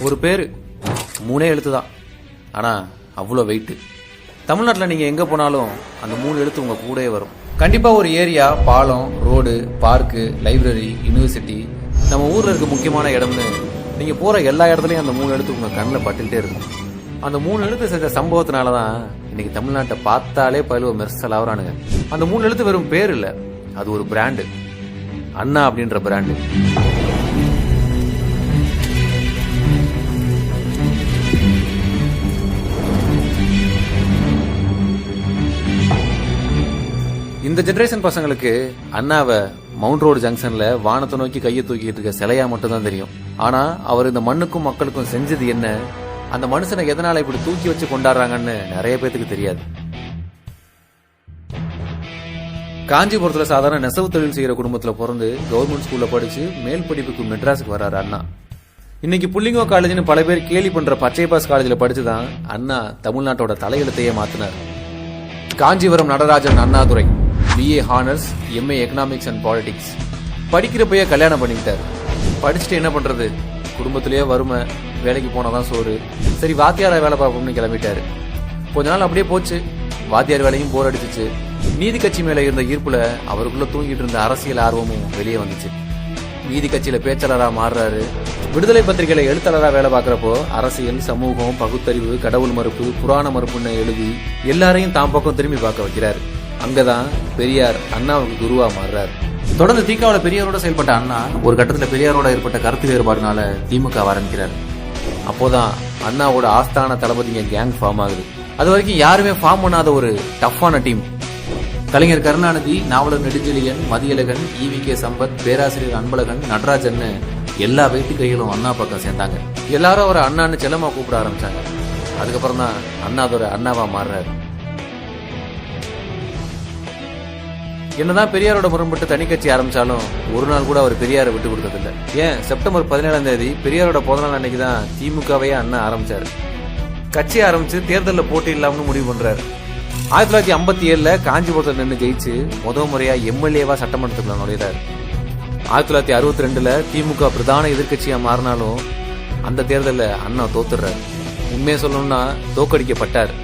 ஒரு பேரு 3 எழுத்து தான், ஆனா அவ்வளோ வெயிட். தமிழ்நாட்டில் நீங்க எங்க போனாலும் அந்த 3 எழுத்து உங்க கூடயே வரும். கண்டிப்பா ஒரு ஏரியா, பாலம், ரோடு, பார்க்கு, லைப்ரரி, யூனிவர்சிட்டி, நம்ம ஊர்ல இருக்க முக்கியமான இடம்னு நீங்க போற எல்லா இடத்துலயும் அந்த 3 எழுத்து உங்க கண்ணில் பட்டுக்கிட்டே இருக்கும். அந்த 3 எழுத்து செஞ்ச சம்பவத்தினாலதான் இன்னைக்கு தமிழ்நாட்டை பார்த்தாலே பயிலுவ மெர்சல் ஆகுறானுங்க. அந்த 3 எழுத்து வெறும் பேர் இல்ல, அது ஒரு பிராண்டு. அண்ணா அப்படின்ற பிராண்டு. இந்த ஜெனரேஷன் பசங்களுக்கு அண்ணாவை மவுண்ட் ரோடு ஜங்ஷன்ல வானத்தை நோக்கி கையை தூக்கிட்டு இருக்க சிலையா மட்டும் தான் தெரியும். ஆனா அவர் இந்த மண்ணுக்கும் மக்களுக்கும் செஞ்சது என்ன, அந்த மனுஷனை எதனால இப்படி தூக்கி வச்சு கொண்டாடுறாங்கன்னு நிறைய பேத்துக்கு தெரியாது. காஞ்சிபுரத்துல சாதாரண நெசவு தொழில் செய்யற குடும்பத்துல பிறந்து கவர்மெண்ட் ஸ்கூல்ல படிச்சு மேல் படிப்புக்கு மெட்ராஸுக்கு வர்றாரு அண்ணா. இன்னைக்கு புள்ளிங்கோ காலேஜ்னு பல பேர் கேலி பண்ற பச்சைபாஸ் காலேஜ்ல படிச்சுதான் அண்ணா தமிழ்நாட்டோட தலையெழுத்தையே மாத்தினார். Kanchipuram Natarajan Annadurai BA honours, MA economics and politics. படிக்கிறப்பயே கல்யாணம் பண்ணிக்கிட்டாரு. படிச்சுட்டு என்ன பண்றது, குடும்பத்திலேயே வறுமை, வேலைக்கு போனாதான் சோறு. சரி வாத்தியார வேலை பார்ப்போம்னு கிளம்பிட்டாரு. கொஞ்ச நாள் அப்படியே போச்சு. வாத்தியார் வேலையும் போர் அடிச்சிச்சு. நீதி கட்சி மேல இருந்த ஈர்ப்புல அவருக்குள்ள தூங்கிட்டு இருந்த அரசியல் ஆர்வமும் வெளியே வந்துச்சு. நீதி கட்சியில பேச்சாளரா மாறுறாரு. விடுதலை பத்திரிகையில எழுத்தாளரா வேலை பார்க்கறப்போ அரசியல், சமூகம், பகுத்தறிவு, கடவுள் மறுப்பு, புராண மறுப்புன்னு எழுதி எல்லாரையும் தாம் பக்கம் திரும்பி பார்க்க வைக்கிறாரு. அங்கதான் பெரியார் அண்ணாவுக்கு குருவா மாறுறாரு. தொடர்ந்து திகாவோட பெரியாரோட செயல்பட்ட அண்ணா ஒரு கட்டத்துல பெரியாரோட ஏற்பட்ட கருத்து வேறுபாடுனால திமுக ஆரம்பிக்கிறார். அப்போதான் அண்ணாவோட ஆஸ்தான தளபதிங்க கேங் ஃபார்ம் ஆகுது. அது வரைக்கும் யாருமே ஃபார்ம் பண்ணாத ஒரு டஃப்பான டீம். கலைஞர் கருணாநிதி, நாவலர் நெடுஞ்செழியன், மதியழகன், EVK சம்பத், பேராசிரியர் அன்பழகன், நடராஜன் எல்லா வெயிட்டு கைகளும் அண்ணா பக்கம் சேர்ந்தாங்க. எல்லாரும் அவரை அண்ணான்னு செல்லமா கூப்பிட ஆரம்பிச்சாங்க. அதுக்கப்புறம் தான் அண்ணாதோட அண்ணாவா மாறுறாரு. என்னதான் பெரியாரோட முரண்பட்டு தனி கட்சி ஆரம்பிச்சாலும் ஒரு நாள் கூட அவர் பெரியாரை விட்டு கொடுத்ததில்லை. ஏன் செப்டம்பர் 17ஆம் தேதி பெரியாரோட பிறந்தநாள் அன்னைக்கு தான் திமுகவையே அண்ணா ஆரம்பிச்சாரு. கட்சி ஆரம்பிச்சு தேர்தலில் போட்டி இல்லாமனு முடிவு பண்றாரு. 1957 காஞ்சிபுரத்தில் நின்று ஜெயிச்சு முதல் முறையா MLA-வா சட்டமன்றத்துக்குள்ள நுழைறாரு. 1962 திமுக பிரதான எதிர்கட்சியா மாறினாலும் அந்த தேர்தலில் அண்ணா தோத்துறாரு. உண்மையை சொல்லணும்னா தோக்கடிக்கப்பட்டார்.